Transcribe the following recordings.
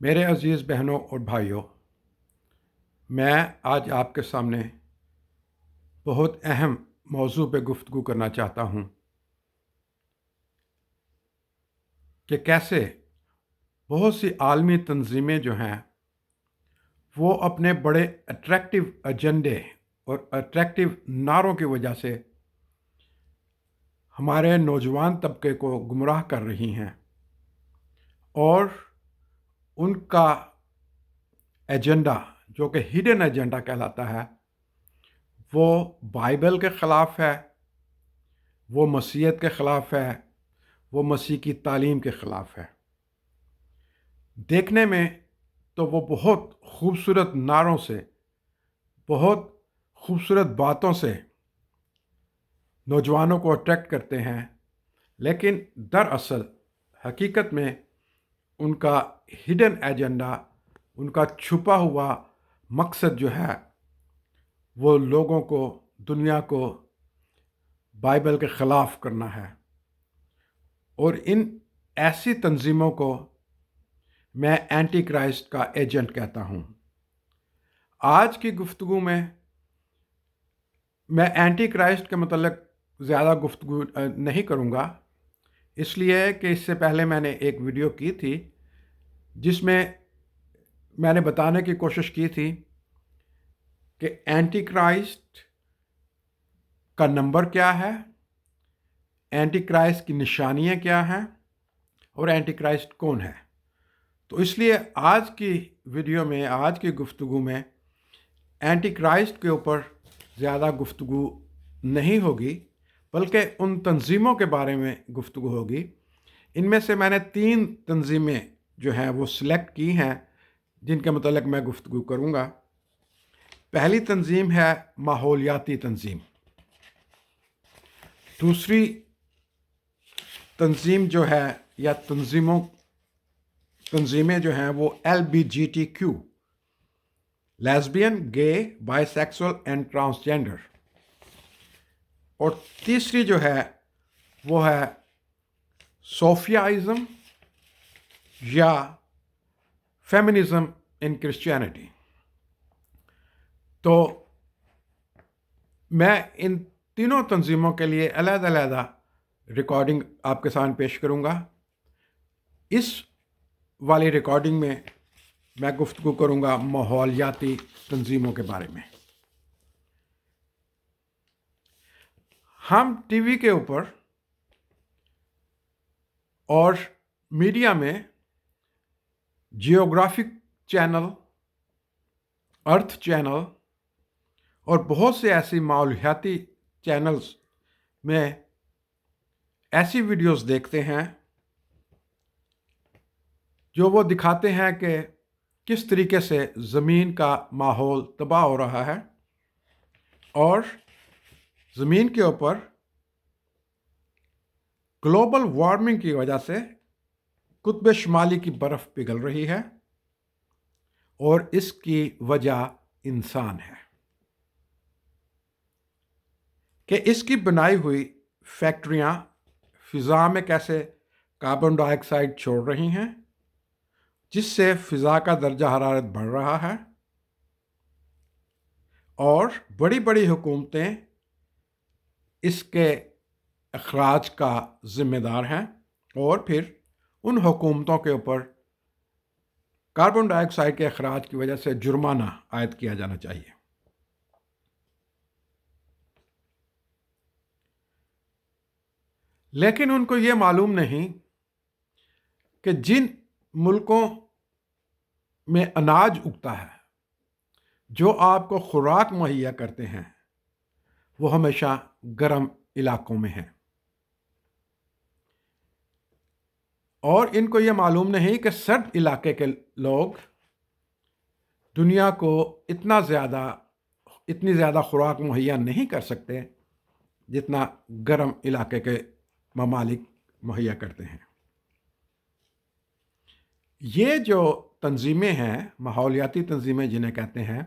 میرے عزیز بہنوں اور بھائیوں، میں آج آپ کے سامنے بہت اہم موضوع پہ گفتگو کرنا چاہتا ہوں کہ کیسے بہت سی عالمی تنظیمیں جو ہیں وہ اپنے بڑے اٹریکٹیو ایجنڈے اور اٹریکٹیو نعروں کی وجہ سے ہمارے نوجوان طبقے کو گمراہ کر رہی ہیں، اور ان کا ایجنڈا جو کہ ہڈن ایجنڈا کہلاتا ہے وہ بائبل کے خلاف ہے، وہ مسیحیت کے خلاف ہے، وہ مسیح کی تعلیم کے خلاف ہے۔ دیکھنے میں تو وہ بہت خوبصورت نعروں سے، بہت خوبصورت باتوں سے نوجوانوں کو اٹریکٹ کرتے ہیں، لیکن دراصل حقیقت میں ان کا ہڈن ایجنڈا، ان کا چھپا ہوا مقصد جو ہے وہ لوگوں کو، دنیا کو بائبل کے خلاف کرنا ہے۔ اور ان ایسی تنظیموں کو میں اینٹی کرائسٹ کا ایجنٹ کہتا ہوں۔ آج کی گفتگو میں اینٹی کرائسٹ کے متعلق زیادہ گفتگو نہیں کروں گا، اس لیے کہ اس سے پہلے میں نے ایک ویڈیو کی تھی جس میں نے بتانے کی کوشش کی تھی کہ اینٹی کرائسٹ کا نمبر کیا ہے، اینٹی کرائسٹ کی نشانیاں کیا ہیں، اور اینٹی کرائسٹ کون ہے۔ تو اس لیے آج کی ویڈیو میں، آج کی گفتگو میں اینٹی کرائسٹ کے اوپر زیادہ گفتگو نہیں ہوگی، بلکہ ان تنظیموں کے بارے میں گفتگو ہوگی۔ ان میں سے میں نے 3 تنظیمیں جو ہیں وہ سلیکٹ کی ہیں جن کے متعلق میں گفتگو کروں گا۔ پہلی تنظیم ہے ماحولیاتی تنظیم۔ دوسری تنظیم جو ہے یا تنظیمیں جو ہیں وہ LGBTQ، لیزبین، گے، بائی سیکسول اینڈ ٹرانسجینڈر۔ اور تیسری جو ہے وہ ہے صوفیائزم یا فیمنزم ان کرسچینٹی۔ تو میں ان تینوں تنظیموں کے لیے علیحدہ علیحدہ ریکارڈنگ آپ کے سامنے پیش کروں گا۔ اس والی ریکارڈنگ میں گفتگو کروں گا ماحولیاتی تنظیموں کے بارے میں۔ ہم ٹی وی کے اوپر اور میڈیا میں جیوگرافک چینل، ارتھ چینل اور بہت سے ایسی ماحولیاتی چینلز میں ایسی ویڈیوز دیکھتے ہیں جو وہ دکھاتے ہیں کہ کس طریقے سے زمین کا ماحول تباہ ہو رہا ہے، اور زمین کے اوپر گلوبل وارمنگ کی وجہ سے قطب شمالی کی برف پگھل رہی ہے، اور اس کی وجہ انسان ہے کہ اس کی بنائی ہوئی فیکٹریاں فضا میں کیسے کاربن ڈائی آکسائڈ چھوڑ رہی ہیں، جس سے فضا کا درجہ حرارت بڑھ رہا ہے، اور بڑی بڑی حکومتیں اس کے اخراج کا ذمہ دار ہیں، اور پھر ان حکومتوں کے اوپر کاربن ڈائی آکسائڈ کے اخراج کی وجہ سے جرمانہ عائد کیا جانا چاہیے۔ لیکن ان کو یہ معلوم نہیں کہ جن ملکوں میں اناج اگتا ہے، جو آپ کو خوراک مہیا کرتے ہیں، وہ ہمیشہ گرم علاقوں میں ہیں، اور ان کو یہ معلوم نہیں کہ سرد علاقے کے لوگ دنیا کو اتنی زیادہ خوراک مہیا نہیں کر سکتے جتنا گرم علاقے کے ممالک مہیا کرتے ہیں۔ یہ جو تنظیمیں ہیں، ماحولیاتی تنظیمیں جنہیں کہتے ہیں،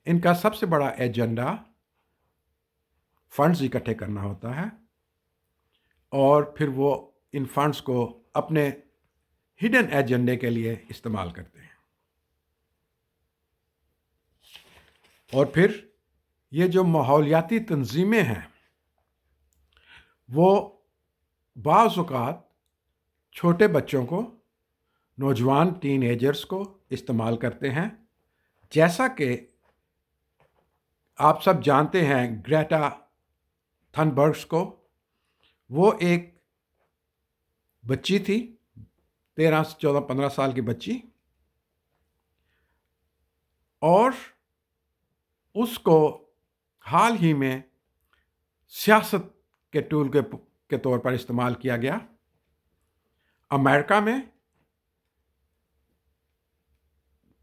ان کا سب سے بڑا ایجنڈا فنڈز اکٹھے کرنا ہوتا ہے، اور پھر وہ ان فنڈز کو اپنے ہڈن ایجنڈے کے لیے استعمال کرتے ہیں۔ اور پھر یہ جو ماحولیاتی تنظیمیں ہیں وہ بعض اوقات چھوٹے بچوں کو، نوجوان ٹین ایجرز کو استعمال کرتے ہیں، جیسا کہ آپ سب جانتے ہیں گریٹا تھنبرگس کو۔ وہ ایک بچی تھی، 13 14 15 سال کی بچی، اور اس کو حال ہی میں سیاست کے ٹول کے طور پر استعمال کیا گیا۔ امریکہ میں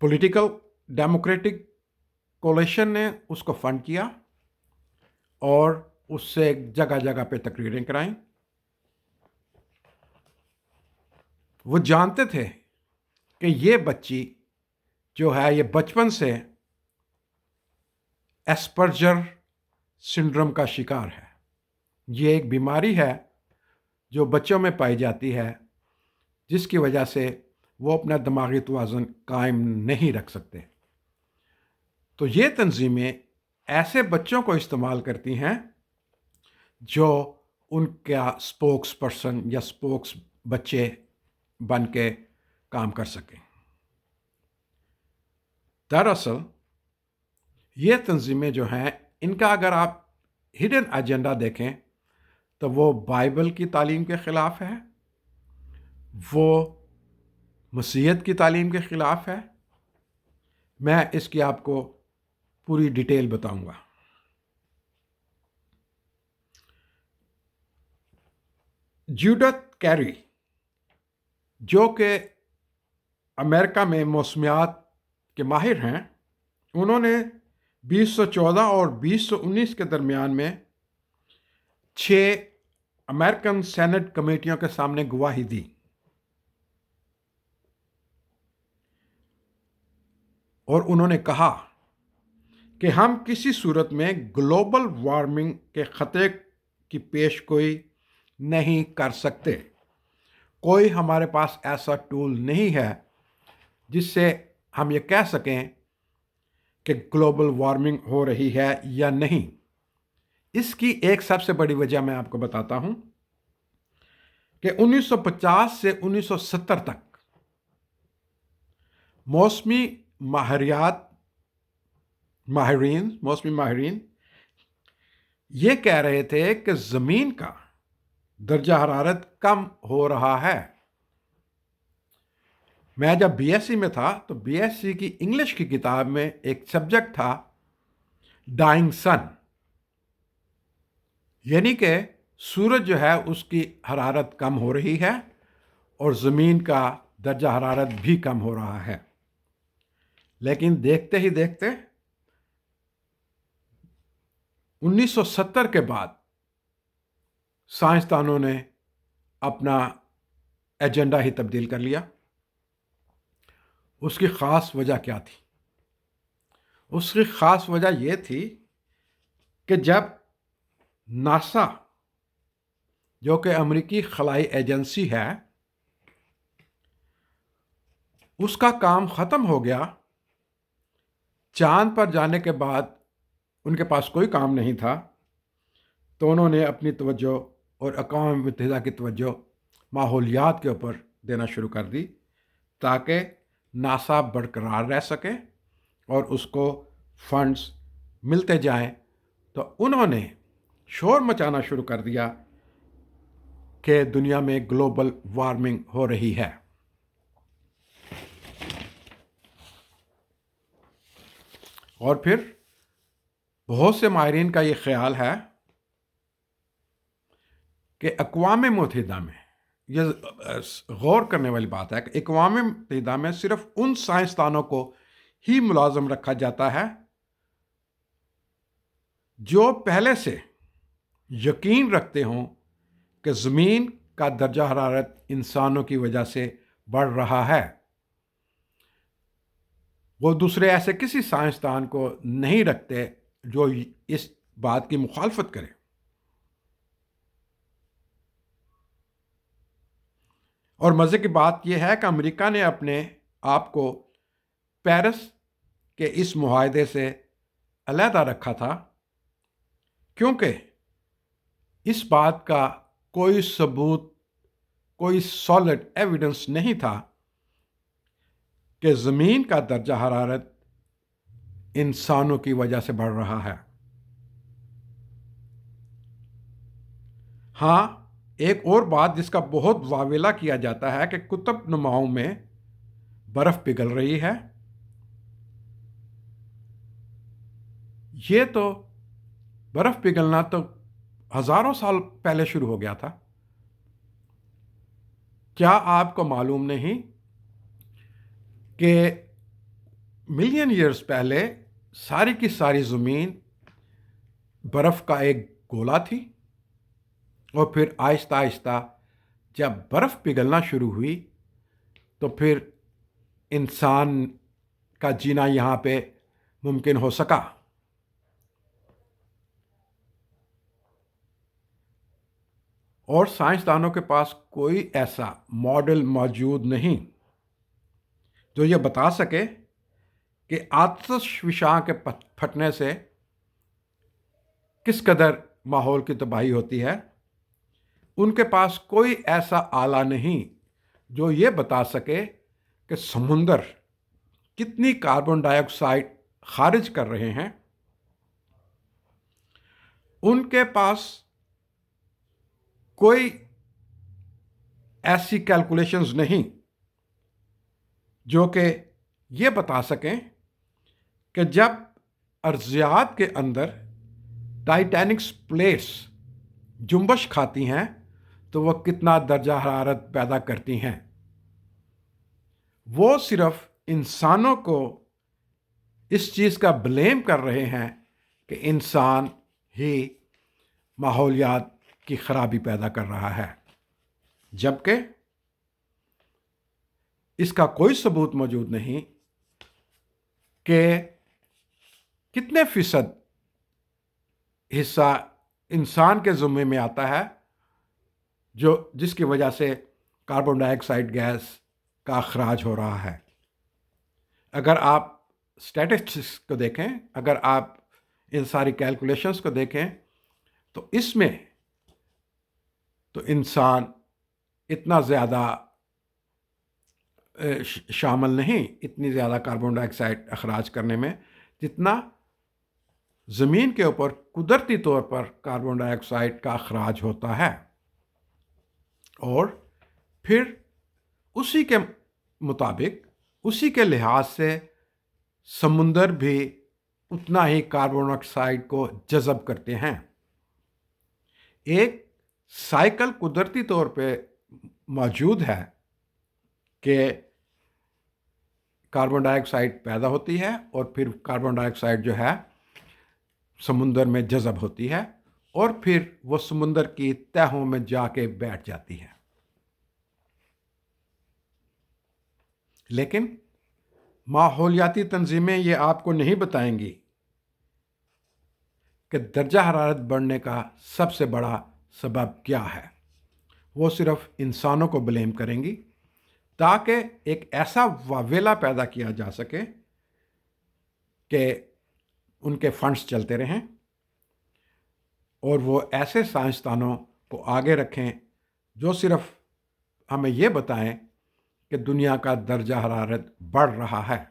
پولیٹیکل ڈیموکریٹک کولیشن نے اس کو فنڈ کیا اور اس سے جگہ جگہ پہ تقریریں کرائیں۔ وہ جانتے تھے کہ یہ بچی جو ہے یہ بچپن سے ایسپرجر سنڈروم کا شکار ہے۔ یہ ایک بیماری ہے جو بچوں میں پائی جاتی ہے، جس کی وجہ سے وہ اپنا دماغی توازن قائم نہیں رکھ سکتے۔ تو یہ تنظیمیں ایسے بچوں کو استعمال کرتی ہیں جو ان کا سپوکس پرسن یا سپوکس بچے بن کے کام کر سکیں۔ دراصل یہ تنظیمیں جو ہیں، ان کا اگر آپ ہڈن ایجنڈا دیکھیں تو وہ بائبل کی تعلیم کے خلاف ہے، وہ مسیحیت کی تعلیم کے خلاف ہے۔ میں اس کی آپ کو پوری ڈیٹیل بتاؤں گا۔ جوڈتھ کیری، جو کہ امریکہ میں موسمیات کے ماہر ہیں، انہوں نے 2014 اور 2019 کے درمیان میں 6 امریکن سینٹ کمیٹیوں کے سامنے گواہی دی۔ اور انہوں نے کہا کہ ہم کسی صورت میں گلوبل وارمنگ کے خطرے کی پیش گوئی نہیں کر سکتے۔ کوئی ہمارے پاس ایسا ٹول نہیں ہے جس سے ہم یہ کہہ سکیں کہ گلوبل وارمنگ ہو رہی ہے یا نہیں۔ اس کی ایک سب سے بڑی وجہ میں آپ کو بتاتا ہوں کہ 1950 سے 1970 تک موسمی ماہرین یہ کہہ رہے تھے کہ زمین کا درجہ حرارت کم ہو رہا ہے۔ میں جب بی ایس سی میں تھا تو بی ایس سی کی انگلش کی کتاب میں ایک سبجیکٹ تھا ڈائنگ سن، یعنی کہ سورج جو ہے اس کی حرارت کم ہو رہی ہے اور زمین کا درجہ حرارت بھی کم ہو رہا ہے۔ لیکن دیکھتے ہی دیکھتے 1970 کے بعد سائنسدانوں نے اپنا ایجنڈا ہی تبدیل کر لیا۔ اس کی خاص وجہ کیا تھی؟ اس کی خاص وجہ یہ تھی کہ جب ناسا، جو کہ امریکی خلائی ایجنسی ہے، اس کا کام ختم ہو گیا، چاند پر جانے کے بعد ان کے پاس کوئی کام نہیں تھا، تو انہوں نے اپنی توجہ اور اقوام متحدہ کی توجہ ماحولیات کے اوپر دینا شروع کر دی تاکہ ناسا برقرار رہ سکے اور اس کو فنڈز ملتے جائیں۔ تو انہوں نے شور مچانا شروع کر دیا کہ دنیا میں گلوبل وارمنگ ہو رہی ہے۔ اور پھر بہت سے ماہرین کا یہ خیال ہے کہ اقوام متحدہ میں، یہ غور کرنے والی بات ہے کہ اقوام متحدہ میں صرف ان سائنسدانوں کو ہی ملازم رکھا جاتا ہے جو پہلے سے یقین رکھتے ہوں کہ زمین کا درجہ حرارت انسانوں کی وجہ سے بڑھ رہا ہے۔ وہ دوسرے ایسے کسی سائنسدان کو نہیں رکھتے جو اس بات کی مخالفت کرے۔ اور مزے کی بات یہ ہے کہ امریکہ نے اپنے آپ کو پیرس کے اس معاہدے سے علیحدہ رکھا تھا، کیونکہ اس بات کا کوئی ثبوت، کوئی سالڈ ایویڈنس نہیں تھا کہ زمین کا درجہ حرارت انسانوں کی وجہ سے بڑھ رہا ہے۔ ہاں، ایک اور بات جس کا بہت واویلا کیا جاتا ہے کہ قطب نماؤں میں برف پگھل رہی ہے۔ یہ تو برف پگھلنا تو ہزاروں سال پہلے شروع ہو گیا تھا۔ کیا آپ کو معلوم نہیں کہ ملین ایئرز پہلے ساری کی ساری زمین برف کا ایک گولا تھی، اور پھر آہستہ آہستہ جب برف پگھلنا شروع ہوئی تو پھر انسان کا جینا یہاں پہ ممکن ہو سکا۔ اور سائنسدانوں کے پاس کوئی ایسا ماڈل موجود نہیں جو یہ بتا سکے کہ آتش فشاں کے پھٹنے سے کس قدر ماحول کی تباہی ہوتی ہے۔ ان کے پاس کوئی ایسا آلہ نہیں جو یہ بتا سکے کہ سمندر کتنی کاربن ڈائی آکسائڈ خارج کر رہے ہیں۔ ان کے پاس کوئی ایسی کیلکولیشنز نہیں جو کہ یہ بتا سکیں کہ جب ارضیات کے اندر ٹائٹینک پلیٹس جنبش کھاتی ہیں تو وہ کتنا درجہ حرارت پیدا کرتی ہیں۔ وہ صرف انسانوں کو اس چیز کا بلیم کر رہے ہیں کہ انسان ہی ماحولیات کی خرابی پیدا کر رہا ہے، جبکہ اس کا کوئی ثبوت موجود نہیں کہ کتنے فیصد حصہ انسان کے ذمے میں آتا ہے جس کی وجہ سے کاربن ڈائی آکسائڈ گیس کا اخراج ہو رہا ہے۔ اگر آپ اسٹیٹسٹکس کو دیکھیں، اگر آپ ان ساری کیلکولیشنز کو دیکھیں تو اس میں تو انسان اتنا زیادہ شامل نہیں، اتنی زیادہ کاربن ڈائی آکسائڈ اخراج کرنے میں، جتنا زمین کے اوپر قدرتی طور پر کاربن ڈائی آکسائڈ کا اخراج ہوتا ہے۔ اور پھر اسی کے مطابق، اسی کے لحاظ سے سمندر بھی اتنا ہی کاربن ڈائی آکسائڈ کو جذب کرتے ہیں۔ ایک سائیکل قدرتی طور پہ موجود ہے کہ کاربن ڈائی آکسائڈ پیدا ہوتی ہے اور پھر کاربن ڈائی آکسائڈ جو ہے سمندر میں جذب ہوتی ہے اور پھر وہ سمندر کی تہوں میں جا کے بیٹھ جاتی ہے۔ لیکن ماحولیاتی تنظیمیں یہ آپ کو نہیں بتائیں گی کہ درجہ حرارت بڑھنے کا سب سے بڑا سبب کیا ہے۔ وہ صرف انسانوں کو بلیم کریں گی تاکہ ایک ایسا واویلا پیدا کیا جا سکے کہ ان کے فنڈز چلتے رہیں اور وہ ایسے سائنسدانوں کو آگے رکھیں جو صرف ہمیں یہ بتائیں کہ دنیا کا درجہ حرارت بڑھ رہا ہے،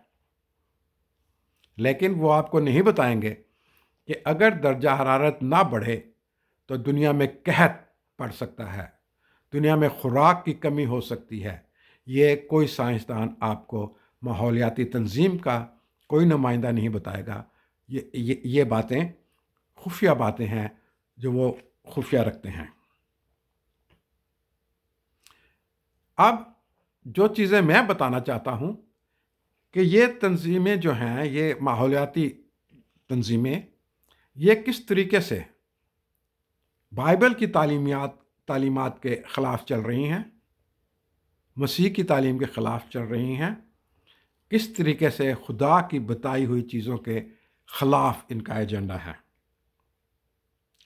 لیکن وہ آپ کو نہیں بتائیں گے کہ اگر درجہ حرارت نہ بڑھے تو دنیا میں قحط پڑ سکتا ہے، دنیا میں خوراک کی کمی ہو سکتی ہے۔ یہ کوئی سائنسدان آپ کو، ماحولیاتی تنظیم کا کوئی نمائندہ نہیں بتائے گا۔ یہ باتیں خفیہ باتیں ہیں جو وہ خفیہ رکھتے ہیں۔ اب جو چیزیں میں بتانا چاہتا ہوں کہ یہ تنظیمیں جو ہیں، یہ ماحولیاتی تنظیمیں، یہ کس طریقے سے بائبل کی تعلیمات کے خلاف چل رہی ہیں، مسیح کی تعلیم کے خلاف چل رہی ہیں، کس طریقے سے خدا کی بتائی ہوئی چیزوں کے خلاف ان کا ایجنڈا ہے۔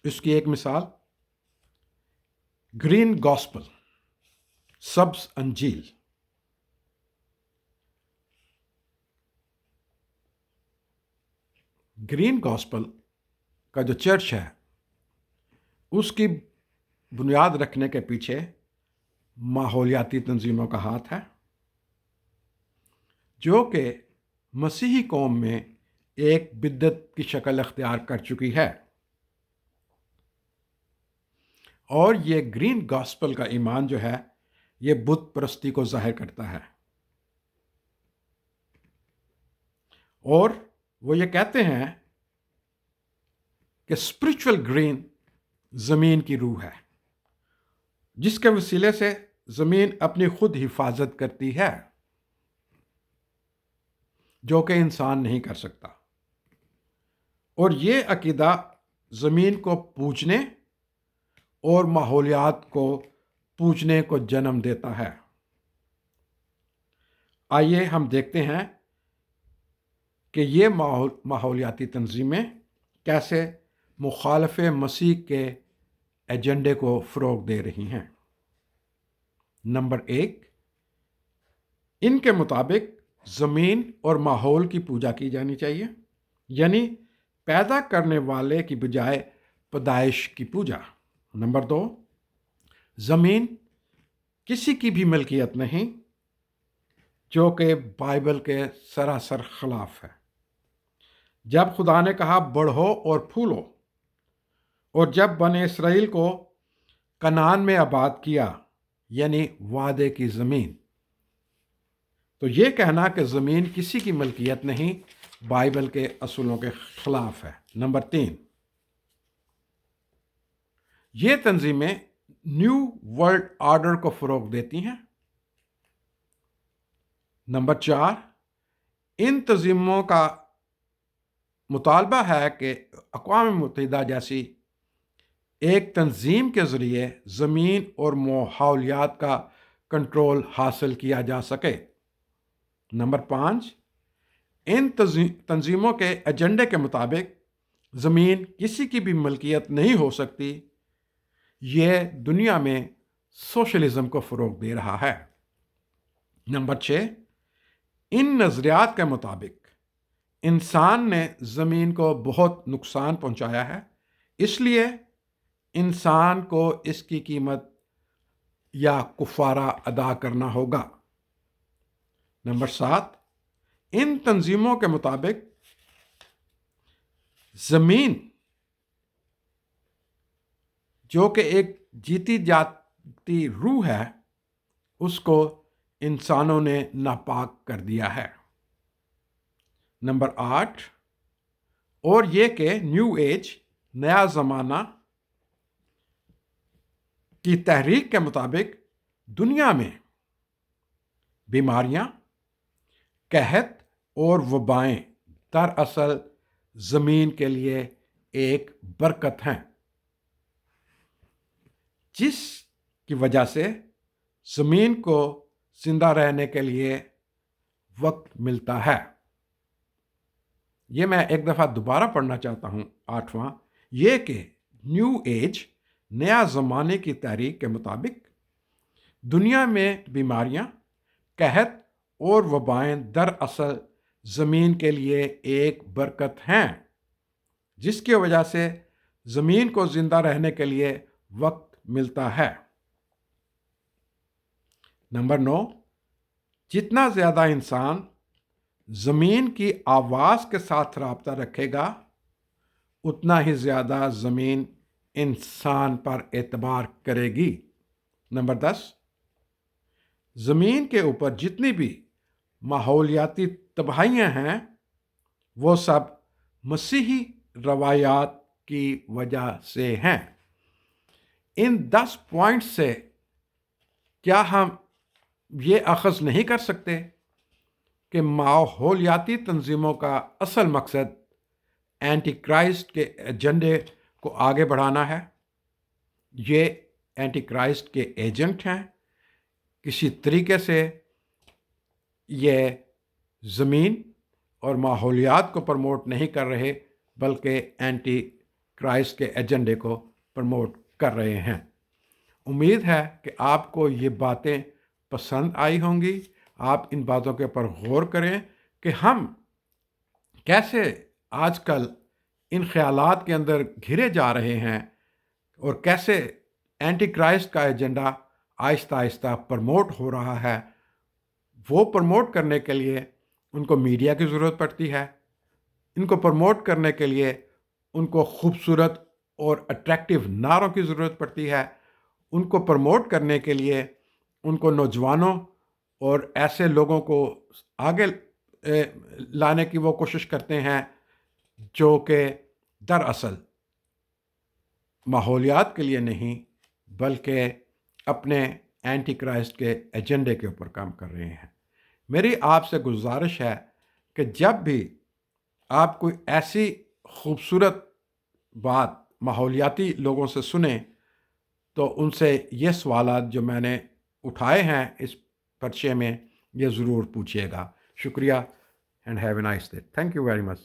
اس کی ایک مثال گرین گاسپل، سبز انجیل۔ گرین گاسپل کا جو چرچ ہے اس کی بنیاد رکھنے کے پیچھے ماحولیاتی تنظیموں کا ہاتھ ہے، جو کہ مسیحی قوم میں ایک بدعت کی شکل اختیار کر چکی ہے، اور یہ گرین گاسپل کا ایمان جو ہے یہ بت پرستی کو ظاہر کرتا ہے، اور وہ یہ کہتے ہیں کہ اسپرچول گرین زمین کی روح ہے، جس کے وسیلے سے زمین اپنی خود حفاظت کرتی ہے، جو کہ انسان نہیں کر سکتا، اور یہ عقیدہ زمین کو پوجنے اور ماحولیات کو پوجنے کو جنم دیتا ہے۔ آئیے ہم دیکھتے ہیں کہ یہ ماحولیاتی تنظیمیں کیسے مخالف مسیح کے ایجنڈے کو فروغ دے رہی ہیں۔ نمبر 1، ان کے مطابق زمین اور ماحول کی پوجا کی جانی چاہیے، یعنی پیدا کرنے والے کی بجائے پیدائش کی پوجا۔ نمبر 2، زمین کسی کی بھی ملکیت نہیں، جو کہ بائبل کے سراسر خلاف ہے۔ جب خدا نے کہا بڑھو اور پھولو، اور جب بنی اسرائیل کو کنعان میں آباد کیا، یعنی وعدے کی زمین، تو یہ کہنا کہ زمین کسی کی ملکیت نہیں بائبل کے اصولوں کے خلاف ہے۔ نمبر 3، یہ تنظیمیں نیو ورلڈ آرڈر کو فروغ دیتی ہیں۔ نمبر 4، ان تنظیموں کا مطالبہ ہے کہ اقوام متحدہ جیسی ایک تنظیم کے ذریعے زمین اور ماحولیات کا کنٹرول حاصل کیا جا سکے۔ نمبر 5، ان تنظیموں کے ایجنڈے کے مطابق زمین کسی کی بھی ملکیت نہیں ہو سکتی۔ یہ دنیا میں سوشلزم کو فروغ دے رہا ہے۔ نمبر 6، ان نظریات کے مطابق انسان نے زمین کو بہت نقصان پہنچایا ہے، اس لیے انسان کو اس کی قیمت یا کفارہ ادا کرنا ہوگا۔ نمبر 7، ان تنظیموں کے مطابق زمین جو کہ ایک جیتی جاتی روح ہے، اس کو انسانوں نے ناپاک کر دیا ہے۔ نمبر 8، اور یہ کہ نیو ایج، نیا زمانہ کی تحریک کے مطابق دنیا میں بیماریاں، قحط اور وبائیں دراصل زمین کے لیے ایک برکت ہیں، جس کی وجہ سے زمین کو زندہ رہنے کے لیے وقت ملتا ہے۔ یہ میں ایک دفعہ دوبارہ پڑھنا چاہتا ہوں، 8واں، یہ کہ نیو ایج، نیا زمانے کی تحریک کے مطابق دنیا میں بیماریاں، قحط اور وبائیں دراصل زمین کے لیے ایک برکت ہیں، جس کی وجہ سے زمین کو زندہ رہنے کے لیے وقت ملتا ہے۔ نمبر 9، جتنا زیادہ انسان زمین کی آواز کے ساتھ رابطہ رکھے گا، اتنا ہی زیادہ زمین انسان پر اعتبار کرے گی۔ نمبر 10، زمین کے اوپر جتنی بھی ماحولیاتی تباہیاں ہیں، وہ سب مسیحی روایات کی وجہ سے ہیں۔ ان 10 پوائنٹ سے کیا ہم یہ اخذ نہیں کر سکتے کہ ماحولیاتی تنظیموں کا اصل مقصد اینٹی کرائسٹ کے ایجنڈے کو آگے بڑھانا ہے؟ یہ اینٹی کرائسٹ کے ایجنٹ ہیں، کسی طریقے سے یہ زمین اور ماحولیات کو پروموٹ نہیں کر رہے، بلکہ اینٹی کرائسٹ کے ایجنڈے کو پروموٹ کر رہے ہیں۔ امید ہے کہ آپ کو یہ باتیں پسند آئی ہوں گی. آپ ان باتوں کے اوپر غور کریں کہ ہم کیسے آج کل ان خیالات کے اندر گھرے جا رہے ہیں اور کیسے اینٹی کرائسٹ کا ایجنڈا آہستہ آہستہ پروموٹ ہو رہا ہے. وہ پروموٹ کرنے کے لیے ان کو میڈیا کی ضرورت پڑتی ہے. ان کو پروموٹ کرنے کے لیے ان کو خوبصورت اور اٹریکٹیو نعروں کی ضرورت پڑتی ہے. ان کو پروموٹ کرنے کے لیے ان کو نوجوانوں اور ایسے لوگوں کو آگے لانے کی وہ کوشش کرتے ہیں جو کہ دراصل ماحولیات کے لیے نہیں بلکہ اپنے اینٹی کرائسٹ کے ایجنڈے کے اوپر کام کر رہے ہیں. میری آپ سے گزارش ہے کہ جب بھی آپ کوئی ایسی خوبصورت بات ماحولیاتی لوگوں سے سنیں تو ان سے یہ سوالات جو میں نے اٹھائے ہیں اس پرچے میں یہ ضرور پوچھیے گا. شکریہ and have a nice day. Thank you very much.